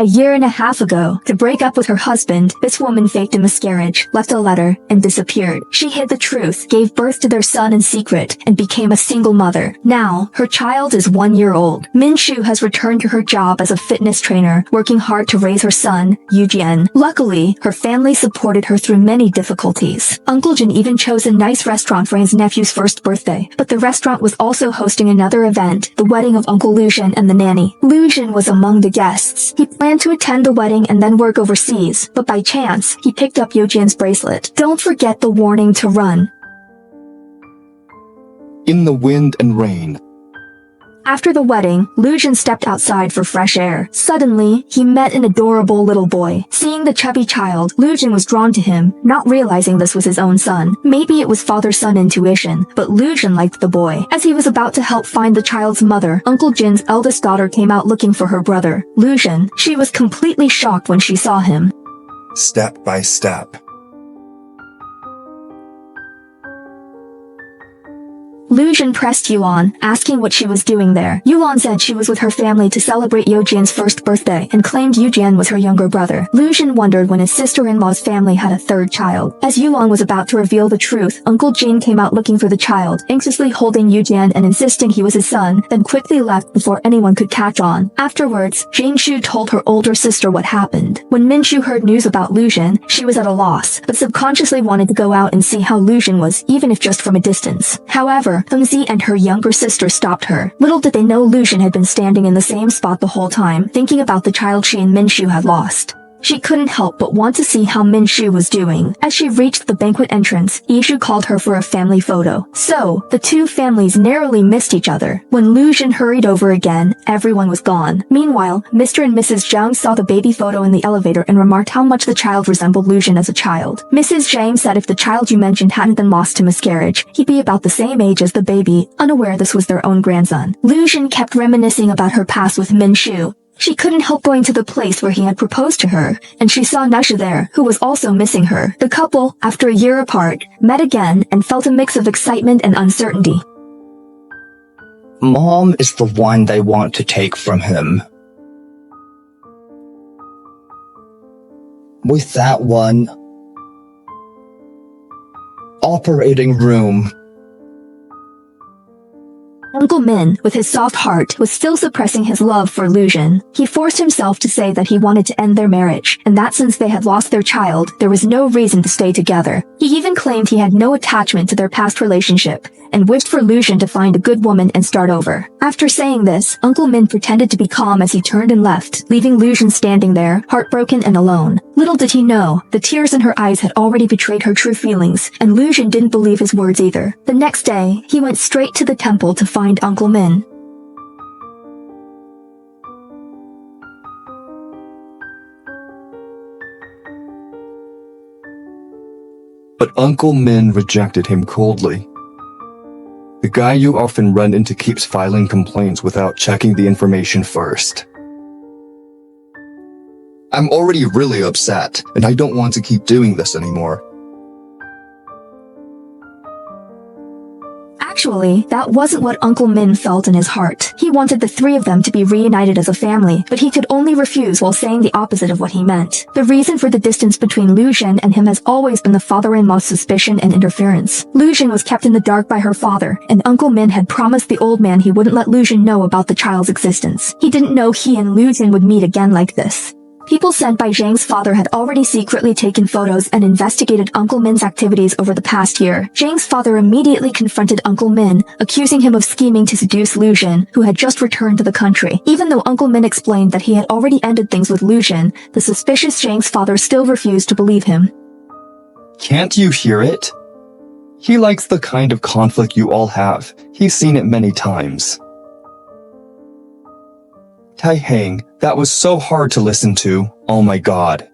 A year and a half ago, to break up with her husband, this woman faked a miscarriage, left a letter, and disappeared. She hid the truth, gave birth to their son in secret, and became a single mother. Now, her child is 1 year old. Min Shu has returned to her job as a fitness trainer, working hard to raise her son, Yu Jien. Luckily, her family supported her through many difficulties. Uncle Jin even chose a nice restaurant for his nephew's first birthday, but the restaurant was also hosting another event, the wedding of Uncle Lu Jien and the nanny. Lu Jien was among the guests. He planned to attend the wedding and then work overseas, but by chance, he picked up Yu Jien's bracelet. Don't forget the warning to run. In the wind and rain. After the wedding, Lu Jien stepped outside for fresh air. Suddenly, he met an adorable little boy. Seeing the chubby child, Lu Jien was drawn to him, not realizing this was his own son. Maybe it was father-son intuition, but Lu Jien liked the boy. As he was about to help find the child's mother, Uncle Jin's eldest daughter came out looking for her brother, Lu Jien. She was completely shocked when she saw him. Step by step. Lu Jien pressed Yuan, asking what she was doing there. Yuan said she was with her family to celebrate Yu Jien's first birthday and claimed Yu Jien was her younger brother. Lu Jien wondered when his sister-in-law's family had a third child. As Yuan was about to reveal the truth, Uncle Jin came out looking for the child, anxiously holding Yu Jien and insisting he was his son, then quickly left before anyone could catch on. Afterwards, Min Shu told her older sister what happened. When Min Shu heard news about Lu Jien, she was at a loss, but subconsciously wanted to go out and see how Lu Jien was, even if just from a distance. However, Hengzi and her younger sister stopped her. Little did they know Lu Jien had been standing in the same spot the whole time, thinking about the child she and Min Shu had lost. She couldn't help but want to see how Min Shu was doing. As she reached the banquet entrance, Yishu called her for a family photo. So, the two families narrowly missed each other. When Lu Jien hurried over again, everyone was gone. Meanwhile, Mr. and Mrs. Zhang saw the baby photo in the elevator and remarked how much the child resembled Lu Jien as a child. Mrs. Zhang said if the child you mentioned hadn't been lost to miscarriage, he'd be about the same age as the baby, unaware this was their own grandson. Lu Jien kept reminiscing about her past with Min Shu. She couldn't help going to the place where he had proposed to her, and she saw Nasha there, who was also missing her. The couple, after a year apart, met again and felt a mix of excitement and uncertainty. Mom is the one they want to take from him. With that one. Operating room. Uncle Min, with his soft heart, was still suppressing his love for Lu Jien. He forced himself to say that he wanted to end their marriage, and that since they had lost their child, there was no reason to stay together. He even claimed he had no attachment to their past relationship, and wished for Lu Jien to find a good woman and start over. After saying this, Uncle Min pretended to be calm as he turned and left, leaving Lu Jien standing there, heartbroken and alone. Little did he know, the tears in her eyes had already betrayed her true feelings, and Lu Jien didn't believe his words either. The next day, he went straight to the temple to find Uncle Min. But Uncle Min rejected him coldly. The guy you often run into keeps filing complaints without checking the information first. I'm already really upset, and I don't want to keep doing this anymore. Actually, that wasn't what Uncle Min felt in his heart. He wanted the three of them to be reunited as a family, but he could only refuse while saying the opposite of what he meant. The reason for the distance between Lu Jien and him has always been the father-in-law's suspicion and interference. Lu Jien was kept in the dark by her father, and Uncle Min had promised the old man he wouldn't let Lu Jien know about the child's existence. He didn't know he and Lu Jien would meet again like this. People sent by Zhang's father had already secretly taken photos and investigated Uncle Min's activities over the past year. Zhang's father immediately confronted Uncle Min, accusing him of scheming to seduce Lu Jien, who had just returned to the country. Even though Uncle Min explained that he had already ended things with Lu Jien, the suspicious Zhang's father still refused to believe him. Can't you hear it? He likes the kind of conflict you all have. He's seen it many times. Tai Heng, that was so hard to listen to. Oh my god.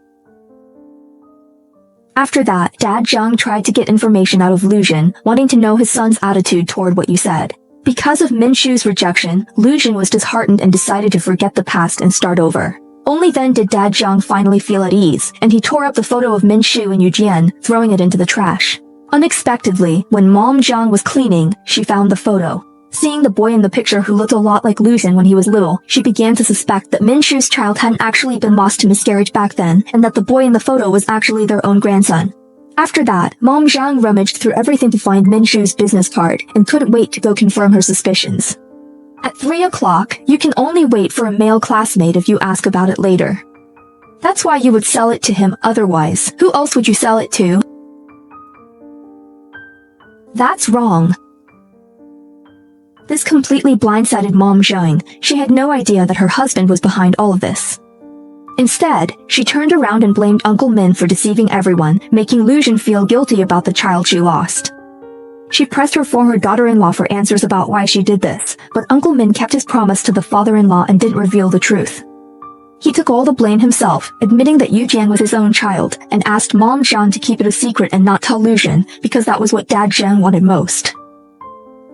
After that, Dad Zhang tried to get information out of Lu Jien, wanting to know his son's attitude toward what you said. Because of Min Shu's rejection, Lu Jien was disheartened and decided to forget the past and start over. Only then did Dad Zhang finally feel at ease, and he tore up the photo of Min Shu and Yu Jien, throwing it into the trash. Unexpectedly, when Mom Zhang was cleaning, she found the photo. Seeing the boy in the picture who looked a lot like Lu Jien when he was little, she began to suspect that Min Shu's child hadn't actually been lost to miscarriage back then, and that the boy in the photo was actually their own grandson. After that, Mom Zhang rummaged through everything to find Min Shu's business card, and couldn't wait to go confirm her suspicions. At 3 o'clock, you can only wait for a male classmate if you ask about it later. That's why you would sell it to him otherwise. Who else would you sell it to? That's wrong. This completely blindsided Mom Zhang. She had no idea that her husband was behind all of this. Instead, she turned around and blamed Uncle Min for deceiving everyone, making Lu Jien feel guilty about the child she lost. She pressed her former daughter-in-law for answers about why she did this, but Uncle Min kept his promise to the father-in-law and didn't reveal the truth. He took all the blame himself, admitting that Yu Jien was his own child, and asked Mom Zhang to keep it a secret and not tell Lu Jien, because that was what Dad Zhang wanted most.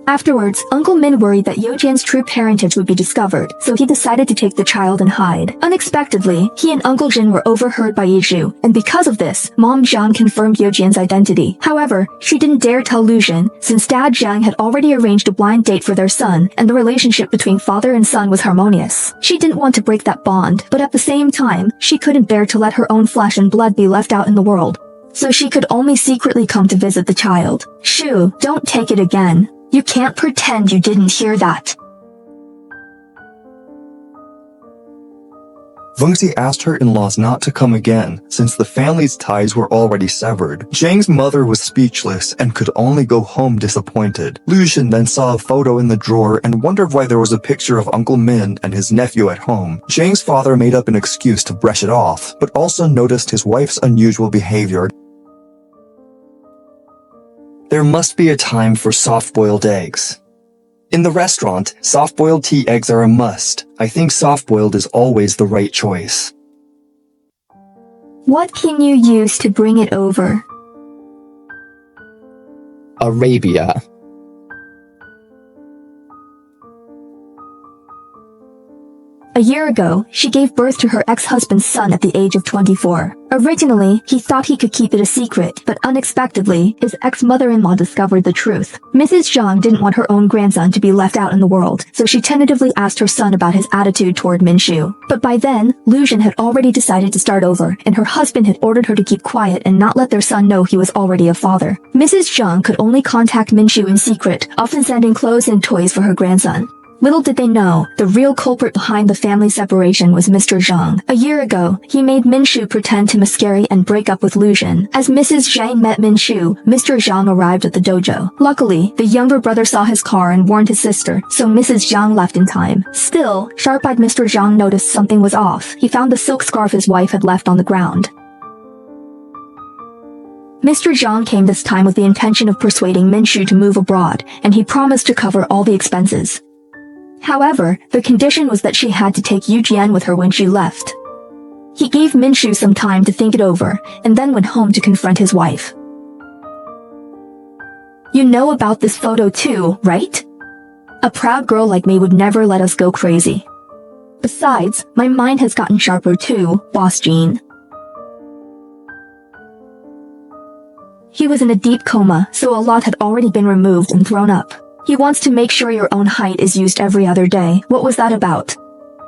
Afterwards, Uncle Min worried that Yu Jien's true parentage would be discovered, so he decided to take the child and hide. Unexpectedly, he and Uncle Jin were overheard by Yu Jien, and because of this, Mom Zhang confirmed Yu Jien's identity. However, she didn't dare tell Lu Jien, since Dad Zhang had already arranged a blind date for their son, and the relationship between father and son was harmonious. She didn't want to break that bond, but at the same time, she couldn't bear to let her own flesh and blood be left out in the world. So she could only secretly come to visit the child. Shu, don't take it again. You can't pretend you didn't hear that. Vengxi asked her in-laws not to come again, since the family's ties were already severed. Zhang's mother was speechless and could only go home disappointed. Lu Jien then saw a photo in the drawer and wondered why there was a picture of Uncle Min and his nephew at home. Zhang's father made up an excuse to brush it off, but also noticed his wife's unusual behavior. There must be a time for soft-boiled eggs. In the restaurant, soft-boiled tea eggs are a must. I think soft-boiled is always the right choice. What can you use to bring it over? Arabia. A year ago, she gave birth to her ex-husband's son at the age of 24. Originally, he thought he could keep it a secret, but unexpectedly, his ex-mother-in-law discovered the truth. Mrs. Zhang didn't want her own grandson to be left out in the world, so she tentatively asked her son about his attitude toward Min Shu. But by then, Lu Jien had already decided to start over, and her husband had ordered her to keep quiet and not let their son know he was already a father. Mrs. Zhang could only contact Min Shu in secret, often sending clothes and toys for her grandson. Little did they know, the real culprit behind the family separation was Mr. Zhang. A year ago, he made Min Shu pretend to miscarry and break up with Lu Jien. As Mrs. Zhang met Min Shu, Mr. Zhang arrived at the dojo. Luckily, the younger brother saw his car and warned his sister, so Mrs. Zhang left in time. Still, sharp-eyed Mr. Zhang noticed something was off. He found the silk scarf his wife had left on the ground. Mr. Zhang came this time with the intention of persuading Min Shu to move abroad, and he promised to cover all the expenses. However, the condition was that she had to take Yu Jien with her when she left. He gave Min Shu some time to think it over, and then went home to confront his wife. You know about this photo too, right? A proud girl like me would never let us go crazy. Besides, my mind has gotten sharper too, Boss Jean. He was in a deep coma, so a lot had already been removed and thrown up. He wants to make sure your own height is used every other day. What was that about?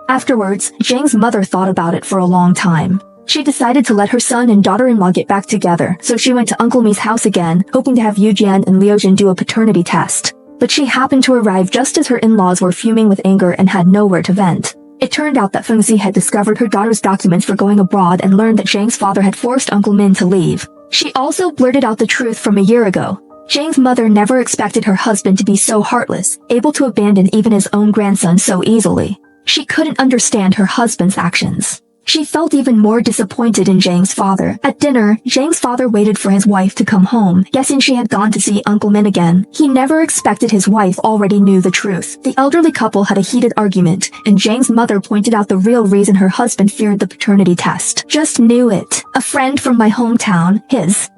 Afterwards, Zhang's mother thought about it for a long time. She decided to let her son and daughter-in-law get back together, so she went to Uncle Mi's house again, hoping to have Yu Jien and Liu Jin do a paternity test. But she happened to arrive just as her in-laws were fuming with anger and had nowhere to vent. It turned out that Fengxi had discovered her daughter's documents for going abroad and learned that Zhang's father had forced Uncle Min to leave. She also blurted out the truth from a year ago. Zhang's mother never expected her husband to be so heartless, able to abandon even his own grandson so easily. She couldn't understand her husband's actions. She felt even more disappointed in Zhang's father. At dinner, Zhang's father waited for his wife to come home, guessing she had gone to see Uncle Min again. He never expected his wife already knew the truth. The elderly couple had a heated argument, and Zhang's mother pointed out the real reason her husband feared the paternity test. Just knew it. A friend from my hometown, his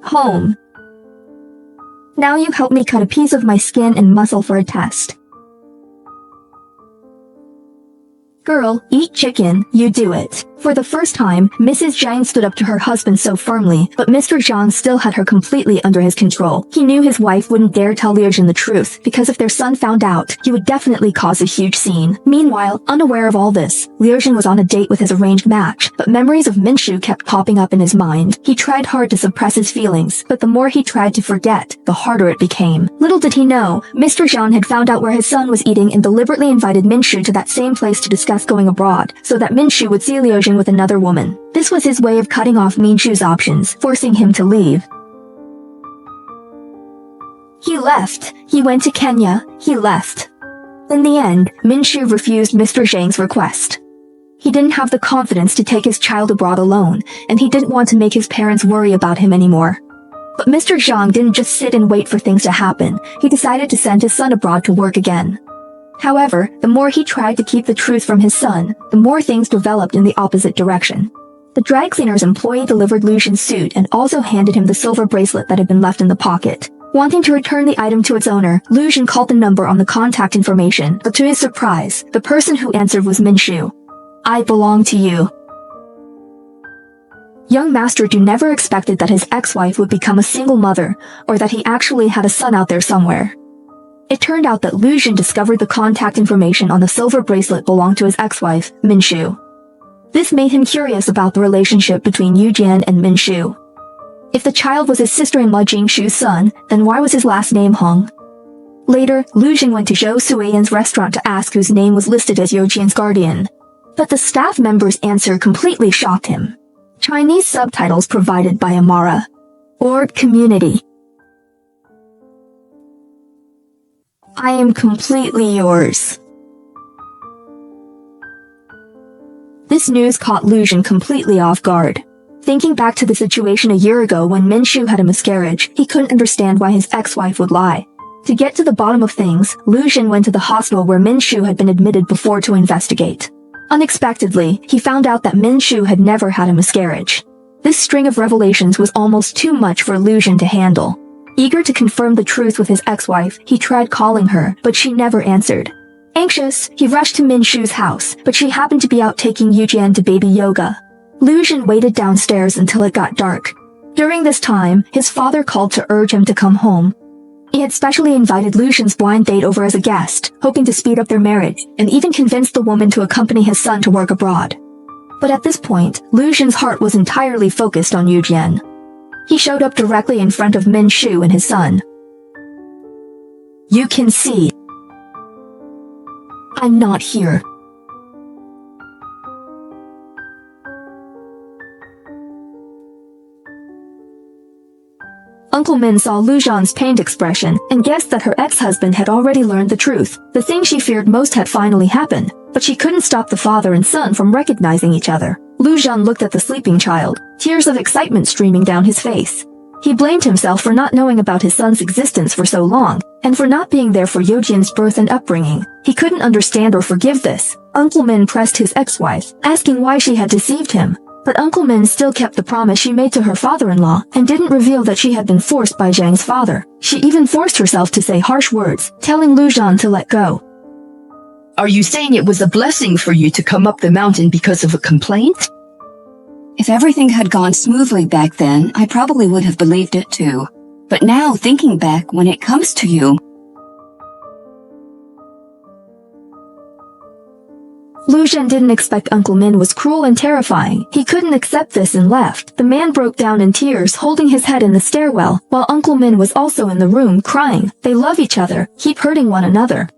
home. Now you help me cut a piece of my skin and muscle for a test. Girl, eat chicken, you do it. For the first time, Mrs. Zhang stood up to her husband so firmly, but Mr. Zhang still had her completely under his control. He knew his wife wouldn't dare tell Liu Jien the truth, because if their son found out, he would definitely cause a huge scene. Meanwhile, unaware of all this, Liu Jien was on a date with his arranged match, but memories of Min Shu kept popping up in his mind. He tried hard to suppress his feelings, but the more he tried to forget, the harder it became. Little did he know, Mr. Zhang had found out where his son was eating and deliberately invited Min Shu to that same place to discuss going abroad, so that Min Shu would see Liu Jien with another woman. This was his way of cutting off Min Shu's options, forcing him to leave. He left. He went to Kenya. He left. In the end, Min Shu refused Mr. Zhang's request. He didn't have the confidence to take his child abroad alone, and he didn't want to make his parents worry about him anymore. But Mr. Zhang didn't just sit and wait for things to happen. He decided to send his son abroad to work again. However, the more he tried to keep the truth from his son, the more things developed in the opposite direction. The dry cleaner's employee delivered Liu Jien's suit and also handed him the silver bracelet that had been left in the pocket. Wanting to return the item to its owner, Liu Jien called the number on the contact information, but to his surprise, the person who answered was Min Shu. "I belong to you." Young Master Du never expected that his ex-wife would become a single mother, or that he actually had a son out there somewhere. It turned out that Liu Jien discovered the contact information on the silver bracelet belonged to his ex-wife, Min Shu. This made him curious about the relationship between Yu Jien and Min Shu. If the child was his sister-in-law Jing Shu's son, then why was his last name Hong? Later, Liu Jien went to Zhou Suiyan's restaurant to ask whose name was listed as Yu Jien's guardian. But the staff member's answer completely shocked him. Chinese subtitles provided by Amara. Org Community. I am completely yours. This news caught Liu Jien completely off guard. Thinking back to the situation a year ago when Min Shu had a miscarriage, he couldn't understand why his ex-wife would lie. To get to the bottom of things, Liu Jien went to the hospital where Min Shu had been admitted before to investigate. Unexpectedly, he found out that Min Shu had never had a miscarriage. This string of revelations was almost too much for Liu Jien to handle. Eager to confirm the truth with his ex-wife, he tried calling her, but she never answered. Anxious, he rushed to Min Shu's house, but she happened to be out taking Yu Jien to baby yoga. Liu Jien waited downstairs until it got dark. During this time, his father called to urge him to come home. He had specially invited Liu Jien's blind date over as a guest, hoping to speed up their marriage, and even convinced the woman to accompany his son to work abroad. But at this point, Liu Jien's heart was entirely focused on Yu Jien. He showed up directly in front of Min Shu and his son. "You can see. I'm not here." Uncle Min saw Liu Jien's pained expression and guessed that her ex-husband had already learned the truth. The thing she feared most had finally happened, but she couldn't stop the father and son from recognizing each other. Liu Jien looked at the sleeping child, tears of excitement streaming down his face. He blamed himself for not knowing about his son's existence for so long, and for not being there for Yu Jien's birth and upbringing. He couldn't understand or forgive this. Uncle Min pressed his ex-wife, asking why she had deceived him. But Uncle Min still kept the promise she made to her father-in-law, and didn't reveal that she had been forced by Zhang's father. She even forced herself to say harsh words, telling Liu Jien to let go. Are you saying it was a blessing for you to come up the mountain because of a complaint? If everything had gone smoothly back then, I probably would have believed it too. But now, thinking back, when it comes to you... Liu Jien didn't expect Uncle Min was cruel and terrifying. He couldn't accept this and left. The man broke down in tears, holding his head in the stairwell, while Uncle Min was also in the room, crying. They love each other, keep hurting one another.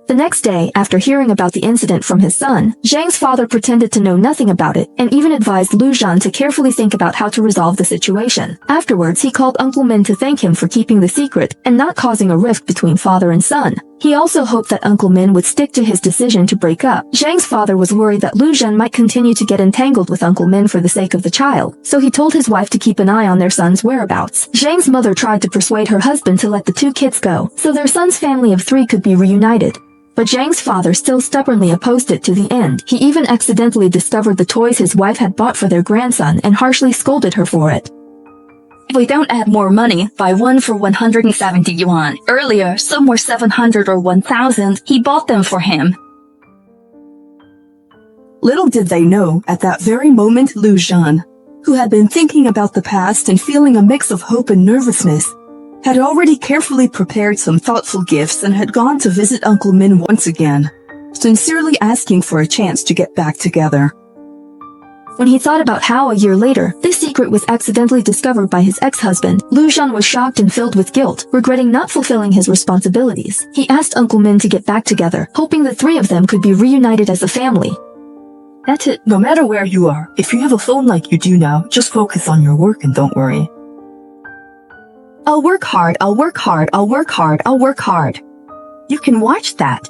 The next day, after hearing about the incident from his son, Zhang's father pretended to know nothing about it, and even advised Liu Jien to carefully think about how to resolve the situation. Afterwards, he called Uncle Min to thank him for keeping the secret, and not causing a rift between father and son. He also hoped that Uncle Min would stick to his decision to break up. Zhang's father was worried that Liu Jien might continue to get entangled with Uncle Min for the sake of the child, so he told his wife to keep an eye on their son's whereabouts. Zhang's mother tried to persuade her husband to let the two kids go, so their son's family of 3 could be reunited. But Zhang's father still stubbornly opposed it to the end. He even accidentally discovered the toys his wife had bought for their grandson and harshly scolded her for it. If we don't add more money, buy one for 170 yuan. Earlier, some were 700 or 1,000. He bought them for him. Little did they know, at that very moment Lu Jien, who had been thinking about the past and feeling a mix of hope and nervousness, had already carefully prepared some thoughtful gifts and had gone to visit Uncle Min once again, sincerely asking for a chance to get back together. When he thought about how a year later, this secret was accidentally discovered by his ex-husband, Lu Jien was shocked and filled with guilt, regretting not fulfilling his responsibilities. He asked Uncle Min to get back together, hoping the three of them could be reunited as a family. That's it. No matter where you are, if you have a phone like you do now, just focus on your work and don't worry. I'll work hard, I'll work hard, I'll work hard, I'll work hard. You can watch that.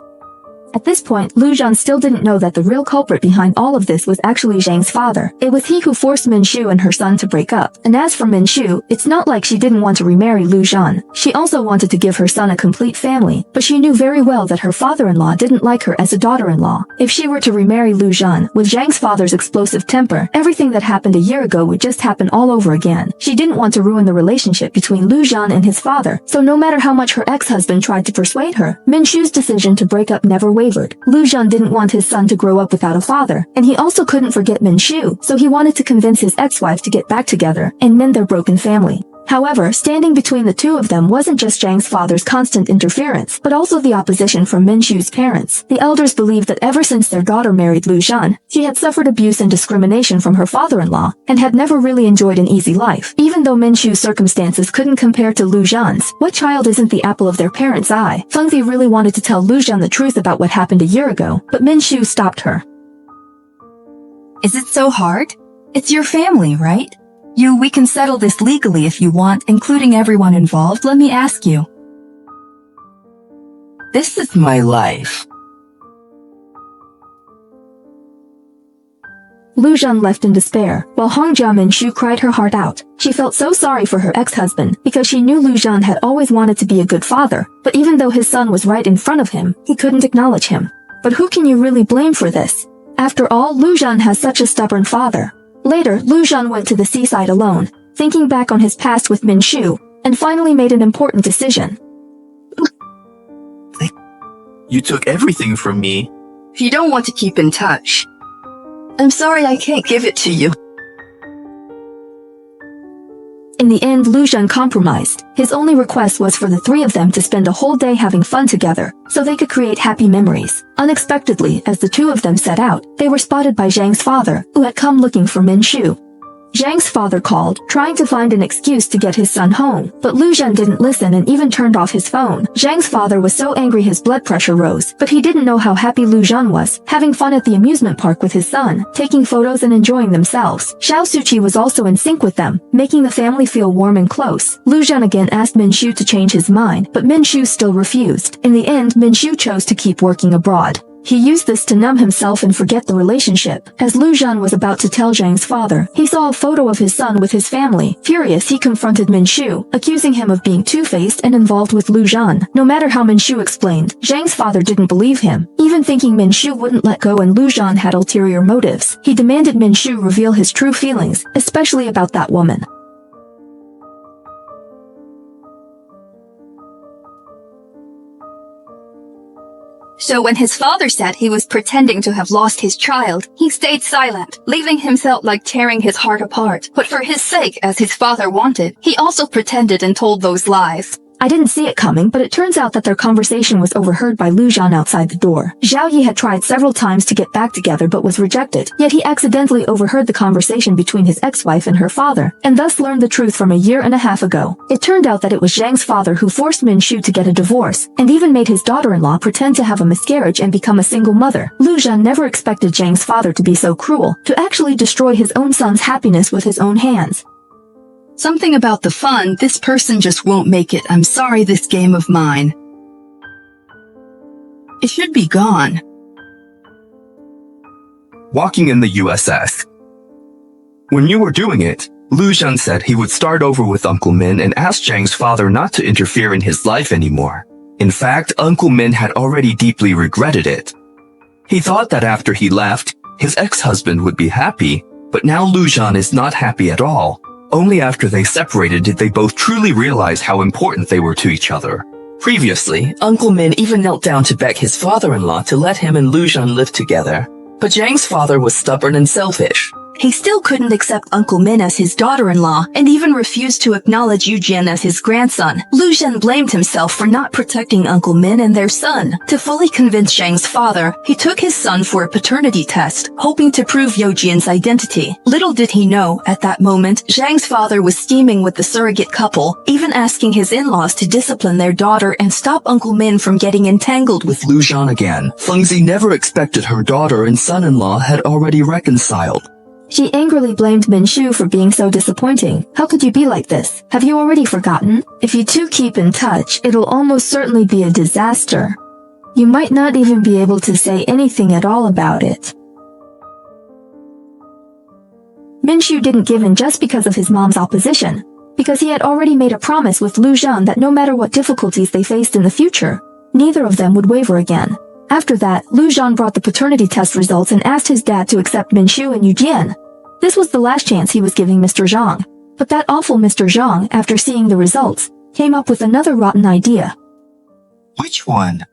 At this point, Lu Jien still didn't know that the real culprit behind all of this was actually Zhang's father. It was he who forced Min Shu and her son to break up. And as for Min Shu, it's not like she didn't want to remarry Lu Jien. She also wanted to give her son a complete family, but she knew very well that her father-in-law didn't like her as a daughter-in-law. If she were to remarry Lu Jien, with Zhang's father's explosive temper, everything that happened a year ago would just happen all over again. She didn't want to ruin the relationship between Lu Jien and his father, so no matter how much her ex-husband tried to persuade her, Min Shu's decision to break up never wavered. Lu Jien didn't want his son to grow up without a father, and he also couldn't forget Min Shu, so he wanted to convince his ex-wife to get back together and mend their broken family. However, standing between the two of them wasn't just Zhang's father's constant interference, but also the opposition from Min Shu's parents. The elders believed that ever since their daughter married Lu Jien, she had suffered abuse and discrimination from her father-in-law, and had never really enjoyed an easy life. Even though Min Shu's circumstances couldn't compare to Lu Jien's, what child isn't the apple of their parents' eye? Fengzi really wanted to tell Lu Jien the truth about what happened a year ago, but Min Shu stopped her. Is it so hard? It's your family, right? We can settle this legally if you want, including everyone involved. Let me ask you. This is my life. Lu Jien left in despair, while Hongjia Min Shu cried her heart out. She felt so sorry for her ex-husband, because she knew Lu Jien had always wanted to be a good father, but even though his son was right in front of him, he couldn't acknowledge him. But who can you really blame for this? After all, Lu Jien has such a stubborn father. Later, Lu Jien went to the seaside alone, thinking back on his past with Min Shu, and finally made an important decision. You took everything from me. If you don't want to keep in touch, I'm sorry I can't give it to you. In the end, Lu Jien compromised. His only request was for the three of them to spend a whole day having fun together, so they could create happy memories. Unexpectedly, as the two of them set out, they were spotted by Zhang's father, who had come looking for Min Shu. Zhang's father called, trying to find an excuse to get his son home, but Lu Jien didn't listen and even turned off his phone. Zhang's father was so angry his blood pressure rose, but he didn't know how happy Lu Jien was, having fun at the amusement park with his son, taking photos and enjoying themselves. Xiao Suqi was also in sync with them, making the family feel warm and close. Lu Jien again asked Min Shu to change his mind, but Min Shu still refused. In the end, Min Shu chose to keep working abroad. He used this to numb himself and forget the relationship. As Lu Jien was about to tell Zhang's father, he saw a photo of his son with his family. Furious, he confronted Min Shu, accusing him of being two-faced and involved with Lu Jien. No matter how Min Shu explained, Zhang's father didn't believe him, even thinking Min Shu wouldn't let go and Lu Jien had ulterior motives. He demanded Min Shu reveal his true feelings, especially about that woman. So when his father said he was pretending to have lost his child, he stayed silent, leaving himself like tearing his heart apart. But for his sake, as his father wanted, he also pretended and told those lies. I didn't see it coming, but it turns out that their conversation was overheard by Lu Jien outside the door. Zhao Yi had tried several times to get back together but was rejected, yet he accidentally overheard the conversation between his ex-wife and her father, and thus learned the truth from a year and a half ago. It turned out that it was Zhang's father who forced Min Shu to get a divorce, and even made his daughter-in-law pretend to have a miscarriage and become a single mother. Lu Jien never expected Zhang's father to be so cruel, to actually destroy his own son's happiness with his own hands. Something about the fun, this person just won't make it. I'm sorry, this game of mine. It should be gone. Walking in the USS. When you were doing it, Lu Jien said he would start over with Uncle Min and asked Zhang's father not to interfere in his life anymore. In fact, Uncle Min had already deeply regretted it. He thought that after he left, his ex-husband would be happy, but now Lu Jien is not happy at all. Only after they separated did they both truly realize how important they were to each other. Previously, Uncle Min even knelt down to beg his father-in-law to let him and Lu Jien live together. But Zhang's father was stubborn and selfish. He still couldn't accept Uncle Min as his daughter-in-law and even refused to acknowledge Yu Jien as his grandson. Lu Jien blamed himself for not protecting Uncle Min and their son. To fully convince Zhang's father, he took his son for a paternity test, hoping to prove Yu Jien's identity. Little did he know, at that moment, Zhang's father was scheming with the surrogate couple, even asking his in-laws to discipline their daughter and stop Uncle Min from getting entangled with Lu Jien again. Fengzi never expected her daughter and son-in-law had already reconciled. She angrily blamed Min Shu for being so disappointing. How could you be like this? Have you already forgotten? If you two keep in touch, it'll almost certainly be a disaster. You might not even be able to say anything at all about it. Min Shu didn't give in just because of his mom's opposition, because he had already made a promise with Lu Jien that no matter what difficulties they faced in the future, neither of them would waver again. After that, Lu Jien brought the paternity test results and asked his dad to accept Min Shu and Yu Jien. This was the last chance he was giving Mr. Zhang. But that awful Mr. Zhang, after seeing the results, came up with another rotten idea. Which one?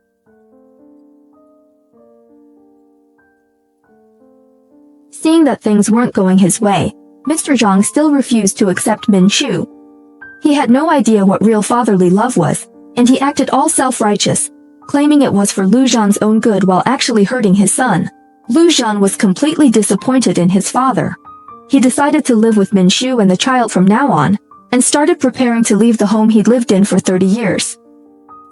Seeing that things weren't going his way, Mr. Zhang still refused to accept Min Shu. He had no idea what real fatherly love was, and he acted all self-righteous, claiming it was for Lu Jien's own good while actually hurting his son. Lu Jien was completely disappointed in his father. He decided to live with Min Shu and the child from now on, and started preparing to leave the home he'd lived in for 30 years.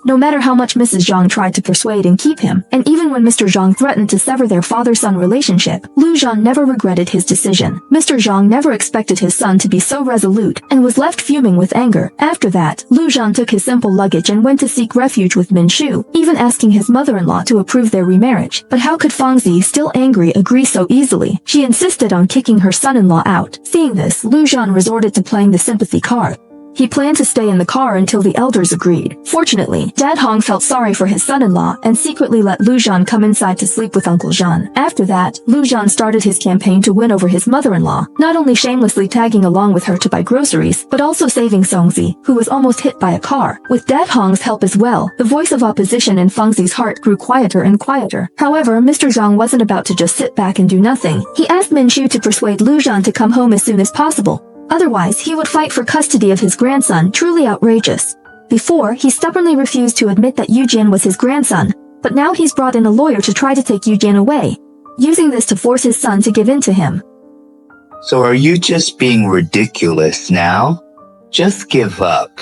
No matter how much Mrs. Zhang tried to persuade and keep him, and even when Mr. Zhang threatened to sever their father-son relationship, Lu Jien never regretted his decision. Mr. Zhang never expected his son to be so resolute, and was left fuming with anger. After that, Lu Jien took his simple luggage and went to seek refuge with Min Shu, even asking his mother-in-law to approve their remarriage. But how could Fengzi, still angry, agree so easily? She insisted on kicking her son-in-law out. Seeing this, Lu Jien resorted to playing the sympathy card. He planned to stay in the car until the elders agreed. Fortunately, Dad Hong felt sorry for his son-in-law and secretly let Lu Jien come inside to sleep with Uncle Zhan. After that, Lu Jien started his campaign to win over his mother-in-law, not only shamelessly tagging along with her to buy groceries, but also saving Songzi, who was almost hit by a car. With Dad Hong's help as well, the voice of opposition in Fengzi's heart grew quieter and quieter. However, Mr. Zhang wasn't about to just sit back and do nothing. He asked Min Shu to persuade Lu Jien to come home as soon as possible. Otherwise, he would fight for custody of his grandson. Truly outrageous. Before, he stubbornly refused to admit that Yu Jien was his grandson, but now he's brought in a lawyer to try to take Yu Jien away, using this to force his son to give in to him. So are you just being ridiculous now? Just give up.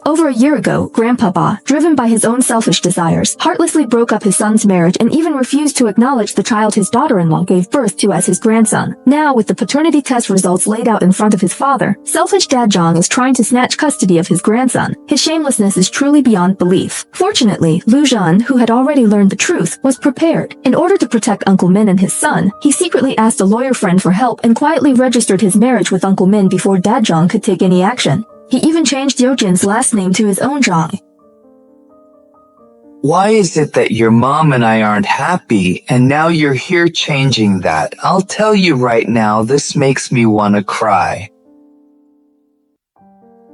Over a year ago, Grandpapa, driven by his own selfish desires, heartlessly broke up his son's marriage and even refused to acknowledge the child his daughter-in-law gave birth to as his grandson. Now, with the paternity test results laid out in front of his father, selfish Dad Zhang is trying to snatch custody of his grandson. His shamelessness is truly beyond belief. Fortunately, Lu Jien, who had already learned the truth, was prepared. In order to protect Uncle Min and his son, he secretly asked a lawyer friend for help and quietly registered his marriage with Uncle Min before Dad Zhang could take any action. He even changed Yu Jien's last name to his own Zhang. Why is it that your mom and I aren't happy, and now you're here changing that? I'll tell you right now, this makes me want to cry.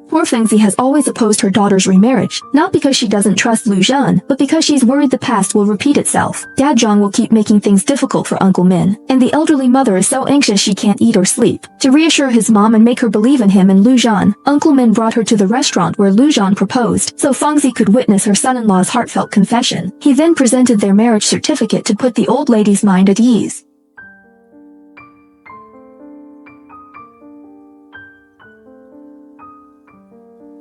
Poor Fengzi has always opposed her daughter's remarriage, not because she doesn't trust Lu Jien, but because she's worried the past will repeat itself. Dad Zhang will keep making things difficult for Uncle Min, and the elderly mother is so anxious she can't eat or sleep. To reassure his mom and make her believe in him and Lu Jien, Uncle Min brought her to the restaurant where Lu Jien proposed, so Fengzi could witness her son-in-law's heartfelt confession. He then presented their marriage certificate to put the old lady's mind at ease.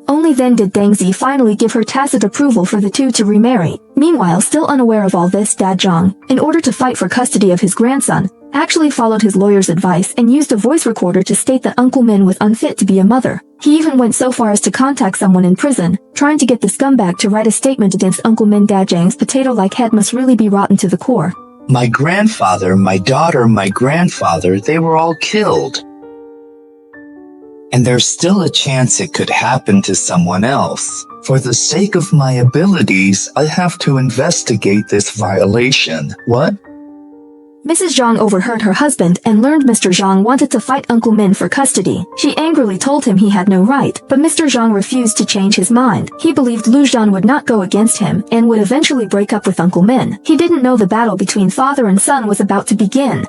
Only then did Dengzi finally give her tacit approval for the two to remarry. Meanwhile, still unaware of all this, Dad Zhang, in order to fight for custody of his grandson, actually followed his lawyer's advice and used a voice recorder to state that Uncle Min was unfit to be a mother. He even went so far as to contact someone in prison, trying to get the scumbag to write a statement against Uncle Min. Dad Zhang's potato-like head must really be rotten to the core. My grandfather, my daughter, my grandfather, they were all killed. And there's still a chance it could happen to someone else. For the sake of my abilities, I have to investigate this violation. What? Mrs. Zhang overheard her husband and learned Mr. Zhang wanted to fight Uncle Min for custody. She angrily told him he had no right, but Mr. Zhang refused to change his mind. He believed Lu Zhan would not go against him and would eventually break up with Uncle Min. He didn't know the battle between father and son was about to begin.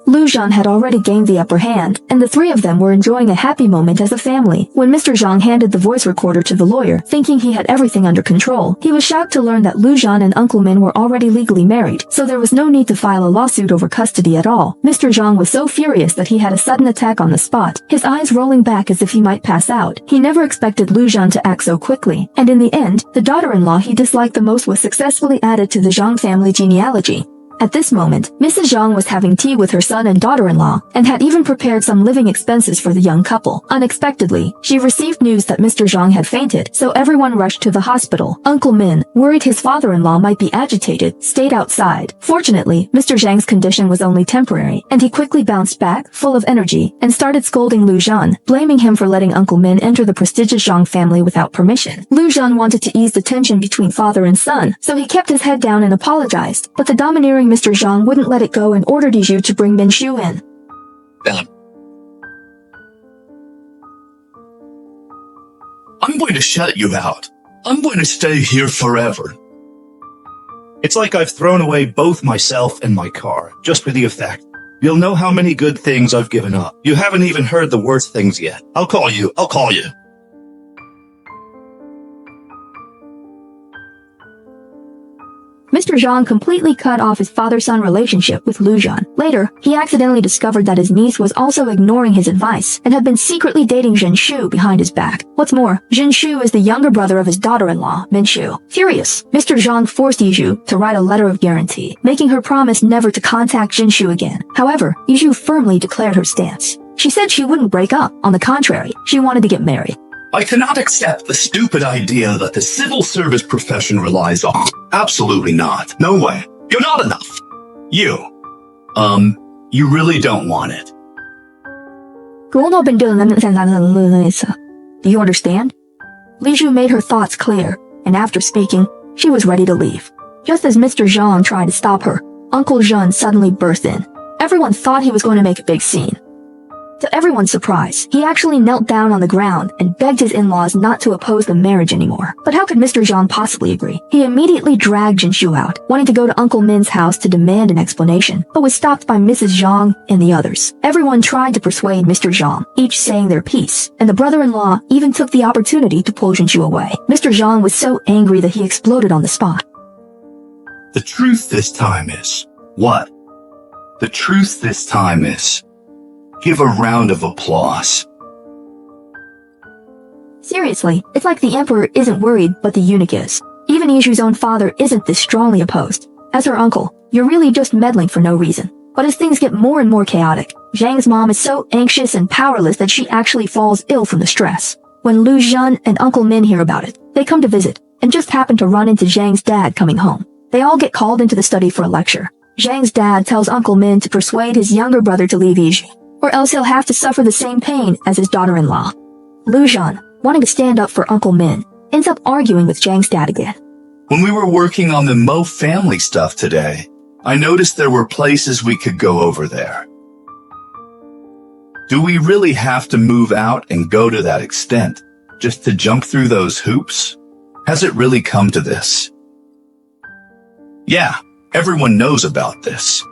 Lu Zhan had already gained the upper hand, and the three of them were enjoying a happy moment as a family. When Mr. Zhang handed the voice recorder to the lawyer, thinking he had everything under control, he was shocked to learn that Lu Zhan and Uncle Min were already legally married, so there was no need to file a lawsuit over custody at all. Mr. Zhang was so furious that he had a sudden attack on the spot, his eyes rolling back as if he might pass out. He never expected Lu Zhan to act so quickly, and in the end, the daughter-in-law he disliked the most was successfully added to the Zhang family genealogy. At this moment, Mrs. Zhang was having tea with her son and daughter-in-law, and had even prepared some living expenses for the young couple. Unexpectedly, she received news that Mr. Zhang had fainted, so everyone rushed to the hospital. Uncle Min, worried his father-in-law might be agitated, stayed outside. Fortunately, Mr. Zhang's condition was only temporary, and he quickly bounced back, full of energy, and started scolding Lu Zhan, blaming him for letting Uncle Min enter the prestigious Zhang family without permission. Lu Zhan wanted to ease the tension between father and son, so he kept his head down and apologized, but the domineering Mr. Zhang wouldn't let it go and ordered Yu to bring Min Shu in. I'm going to shut you out. I'm going to stay here forever. It's like I've thrown away both myself and my car, just for the effect. You'll know how many good things I've given up. You haven't even heard the worst things yet. I'll call you. Mr. Zhang completely cut off his father-son relationship with Lu Zhan. Later, he accidentally discovered that his niece was also ignoring his advice and had been secretly dating Zhen Shu behind his back. What's more, Zhen Shu is the younger brother of his daughter-in-law, Min Shu. Furious, Mr. Zhang forced Yu to write a letter of guarantee, making her promise never to contact Zhen Shu again. However, Yu firmly declared her stance. She said she wouldn't break up. On the contrary, she wanted to get married. I cannot accept the stupid idea that the civil service profession relies on. Absolutely not. No way. You're not enough. You really don't want it. Do you understand? Li Zhu made her thoughts clear, and after speaking, she was ready to leave. Just as Mr. Zhang tried to stop her, Uncle Zhen suddenly burst in. Everyone thought he was going to make a big scene. To everyone's surprise, he actually knelt down on the ground and begged his in-laws not to oppose the marriage anymore. But how could Mr. Zhang possibly agree? He immediately dragged Zhen Shu out, wanting to go to Uncle Min's house to demand an explanation, but was stopped by Mrs. Zhang and the others. Everyone tried to persuade Mr. Zhang, each saying their piece, and the brother-in-law even took the opportunity to pull Zhen Shu away. Mr. Zhang was so angry that he exploded on the spot. The truth this time is... What? The truth this time is... Give a round of applause. Seriously, it's like the emperor isn't worried, but the eunuch is. Even Yishu's own father isn't this strongly opposed. As her uncle, you're really just meddling for no reason. But as things get more and more chaotic, Zhang's mom is so anxious and powerless that she actually falls ill from the stress. When Lu Zhan and Uncle Min hear about it, they come to visit, and just happen to run into Zhang's dad coming home. They all get called into the study for a lecture. Zhang's dad tells Uncle Min to persuade his younger brother to leave Yizhi, or else he'll have to suffer the same pain as his daughter-in-law. Lu Zhan, wanting to stand up for Uncle Min, ends up arguing with Zhang's dad again. When we were working on the Mo family stuff today, I noticed there were places we could go over there. Do we really have to move out and go to that extent, just to jump through those hoops? Has it really come to this? Yeah, everyone knows about this.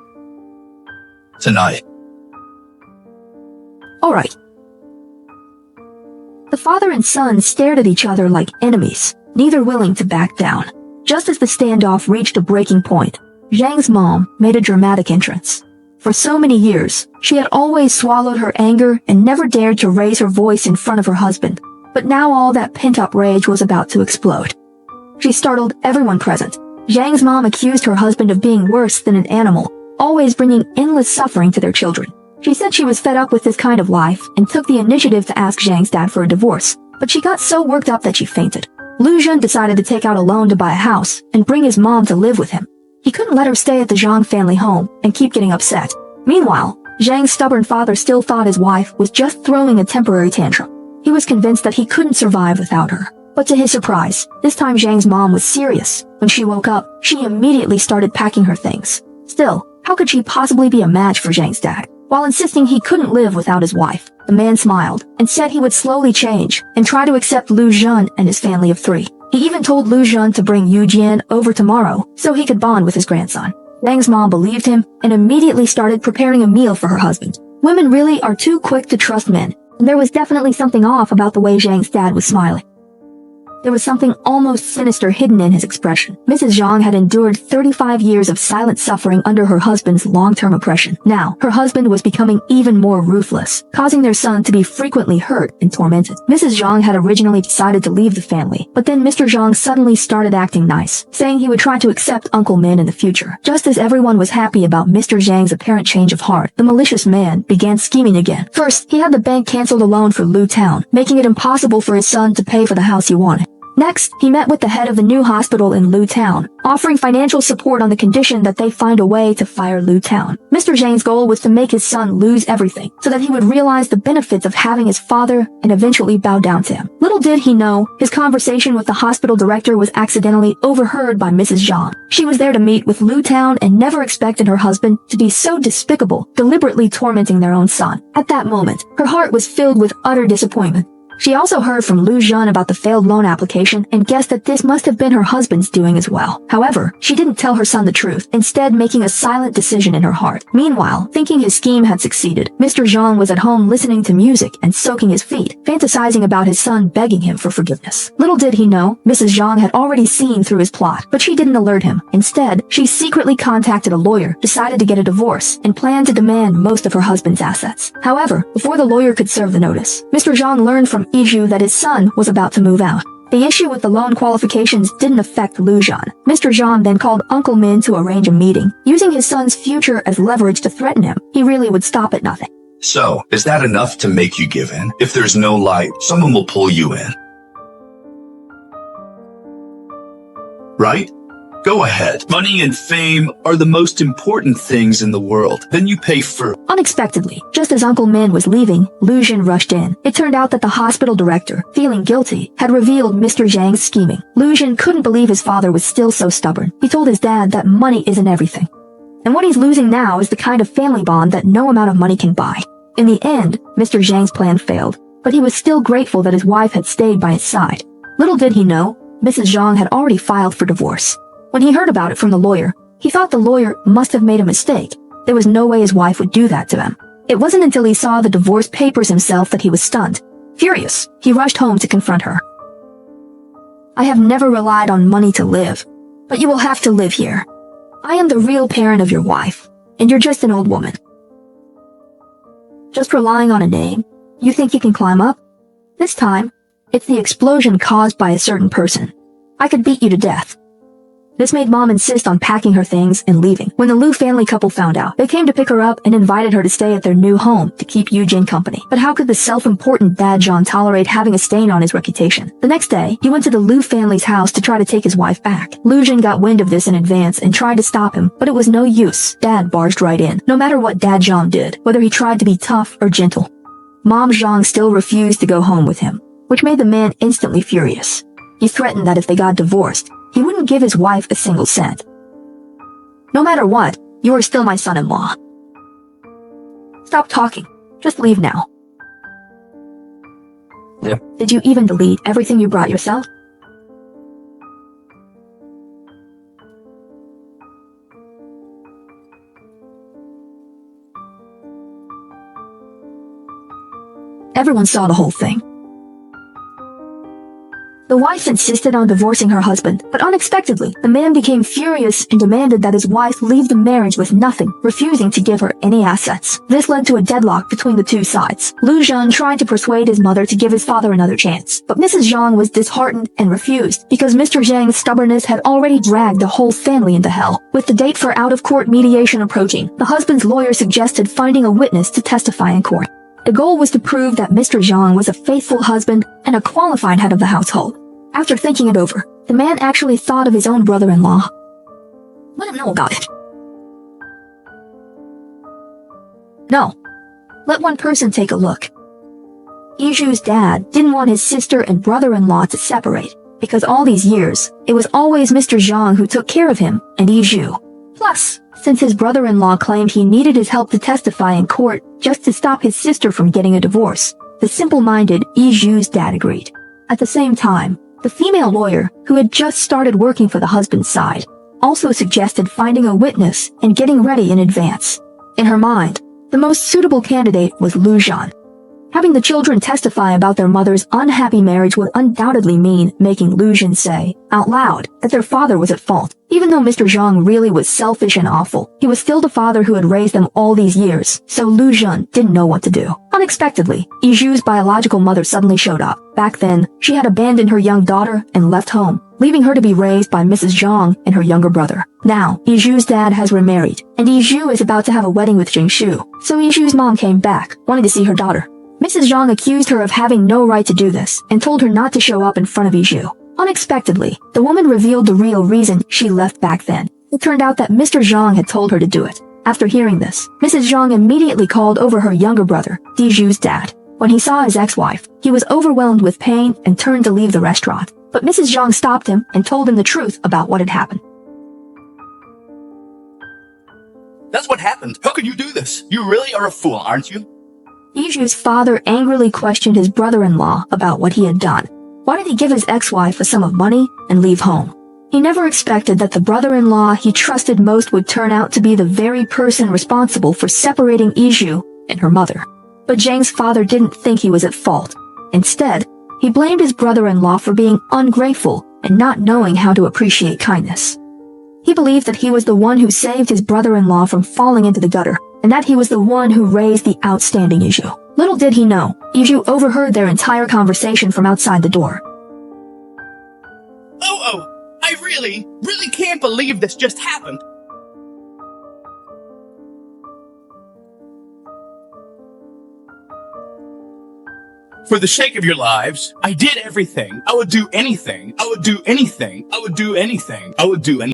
Tonight. Alright. The father and son stared at each other like enemies, neither willing to back down. Just as the standoff reached a breaking point, Zhang's mom made a dramatic entrance. For so many years, she had always swallowed her anger and never dared to raise her voice in front of her husband. But now all that pent-up rage was about to explode. She startled everyone present. Zhang's mom accused her husband of being worse than an animal, always bringing endless suffering to their children. She said she was fed up with this kind of life and took the initiative to ask Zhang's dad for a divorce, but she got so worked up that she fainted. Lu Zhen decided to take out a loan to buy a house and bring his mom to live with him. He couldn't let her stay at the Zhang family home and keep getting upset. Meanwhile, Zhang's stubborn father still thought his wife was just throwing a temporary tantrum. He was convinced that he couldn't survive without her. But to his surprise, this time Zhang's mom was serious. When she woke up, she immediately started packing her things. Still, How could she possibly be a match for Zhang's dad? While insisting he couldn't live without his wife, the man smiled and said he would slowly change and try to accept Lu Jien and his family of 3. He even told Lu Jien to bring Yu Jien over tomorrow so he could bond with his grandson. Zhang's mom believed him and immediately started preparing a meal for her husband. Women really are too quick to trust men, and there was definitely something off about the way Zhang's dad was smiling. There was something almost sinister hidden in his expression. Mrs. Zhang had endured 35 years of silent suffering under her husband's long-term oppression. Now, her husband was becoming even more ruthless, causing their son to be frequently hurt and tormented. Mrs. Zhang had originally decided to leave the family, but then Mr. Zhang suddenly started acting nice, saying he would try to accept Uncle Min in the future. Just as everyone was happy about Mr. Zhang's apparent change of heart, the malicious man began scheming again. First, he had the bank cancel the loan for Lu Town, making it impossible for his son to pay for the house he wanted. Next, he met with the head of the new hospital in Lu Town, offering financial support on the condition that they find a way to fire Lu Town. Mr. Zhang's goal was to make his son lose everything, so that he would realize the benefits of having his father and eventually bow down to him. Little did he know, his conversation with the hospital director was accidentally overheard by Mrs. Zhang. She was there to meet with Lu Town and never expected her husband to be so despicable, deliberately tormenting their own son. At that moment, her heart was filled with utter disappointment. She also heard from Lu Jien about the failed loan application and guessed that this must have been her husband's doing as well. However, she didn't tell her son the truth, instead making a silent decision in her heart. Meanwhile, thinking his scheme had succeeded, Mr. Zhang was at home listening to music and soaking his feet, fantasizing about his son begging him for forgiveness. Little did he know, Mrs. Zhang had already seen through his plot, but she didn't alert him. Instead, she secretly contacted a lawyer, decided to get a divorce, and planned to demand most of her husband's assets. However, before the lawyer could serve the notice, Mr. Zhang learned from Yu that his son was about to move out. The issue with the loan qualifications didn't affect Lu Jien. Mr. Zhang then called Uncle Min to arrange a meeting. Using his son's future as leverage to threaten him, he really would stop at nothing. So, is that enough to make you give in? If there's no light, someone will pull you in. Right? Go ahead. Money and fame are the most important things in the world. Then you pay for... Unexpectedly, just as Uncle Min was leaving, Lu Jien rushed in. It turned out that the hospital director, feeling guilty, had revealed Mr. Zhang's scheming. Lu Jien couldn't believe his father was still so stubborn. He told his dad that money isn't everything. And what he's losing now is the kind of family bond that no amount of money can buy. In the end, Mr. Zhang's plan failed, but he was still grateful that his wife had stayed by his side. Little did he know, Mrs. Zhang had already filed for divorce. When he heard about it from the lawyer, he thought the lawyer must have made a mistake. There was no way his wife would do that to him. It wasn't until he saw the divorce papers himself that he was stunned. Furious, he rushed home to confront her. I have never relied on money to live, but you will have to live here. I am the real parent of your wife, and you're just an old woman. Just relying on a name, you think you can climb up? This time, it's the explosion caused by a certain person. I could beat you to death. This made Mom insist on packing her things and leaving. When the Lu family couple found out, they came to pick her up and invited her to stay at their new home to keep Yu Jien company. But how could the self-important dad John tolerate having a stain on his reputation? The next day, he went to the Lu family's house to try to take his wife back. Lu Jien got wind of this in advance and tried to stop him, but it was no use. Dad barged right in. No matter what Dad John did, whether he tried to be tough or gentle, Mom Zhang still refused to go home with him, which made the man instantly furious. He threatened that if they got divorced, he wouldn't give his wife a single cent. No matter what, you are still my son-in-law. Stop talking. Just leave now. Yeah. Did you even delete everything you brought yourself? Everyone saw the whole thing. The wife insisted on divorcing her husband, but unexpectedly, the man became furious and demanded that his wife leave the marriage with nothing, refusing to give her any assets. This led to a deadlock between the two sides. Lu Jien tried to persuade his mother to give his father another chance, but Mrs. Zhang was disheartened and refused, because Mr. Zhang's stubbornness had already dragged the whole family into hell. With the date for out-of-court mediation approaching, the husband's lawyer suggested finding a witness to testify in court. The goal was to prove that Mr. Zhang was a faithful husband and a qualified head of the household. After thinking it over, the man actually thought of his own brother-in-law. Let him know about it. No. Let one person take a look. Yiju's dad didn't want his sister and brother-in-law to separate, because all these years, it was always Mr. Zhang who took care of him and Yiju. Plus, since his brother-in-law claimed he needed his help to testify in court just to stop his sister from getting a divorce. The simple-minded Yi Zhu's dad agreed. At the same time, the female lawyer, who had just started working for the husband's side, also suggested finding a witness and getting ready in advance. In her mind, the most suitable candidate was Lu Jien. Having the children testify about their mother's unhappy marriage would undoubtedly mean making Lu Jien say, out loud, that their father was at fault. Even though Mr. Zhang really was selfish and awful, he was still the father who had raised them all these years, so Lu Jien didn't know what to do. Unexpectedly, Yi Zhu's biological mother suddenly showed up. Back then, she had abandoned her young daughter and left home, leaving her to be raised by Mrs. Zhang and her younger brother. Now, Yi Zhu's dad has remarried, and Yi Zhu is about to have a wedding with Min Shu, so Yi Zhu's mom came back, wanting to see her daughter. Mrs. Zhang accused her of having no right to do this and told her not to show up in front of Yi Zhu. Unexpectedly, the woman revealed the real reason she left back then. It turned out that Mr. Zhang had told her to do it. After hearing this, Mrs. Zhang immediately called over her younger brother, Yi Zhu's dad. When he saw his ex-wife, he was overwhelmed with pain and turned to leave the restaurant. But Mrs. Zhang stopped him and told him the truth about what had happened. That's what happened. How could you do this? You really are a fool, aren't you? Yi Zhu's father angrily questioned his brother-in-law about what he had done. Why did he give his ex-wife a sum of money and leave home? He never expected that the brother-in-law he trusted most would turn out to be the very person responsible for separating Yi Zhu and her mother. But Zhang's father didn't think he was at fault. Instead, he blamed his brother-in-law for being ungrateful and not knowing how to appreciate kindness. He believed that he was the one who saved his brother-in-law from falling into the gutter, and that he was the one who raised the outstanding Yi Zhu. Little did he know, Yi Zhu overheard their entire conversation from outside the door. Oh, I really can't believe this just happened. For the sake of your lives, I did everything. I would do anything. I would do anything. I would do anything. I would do anything.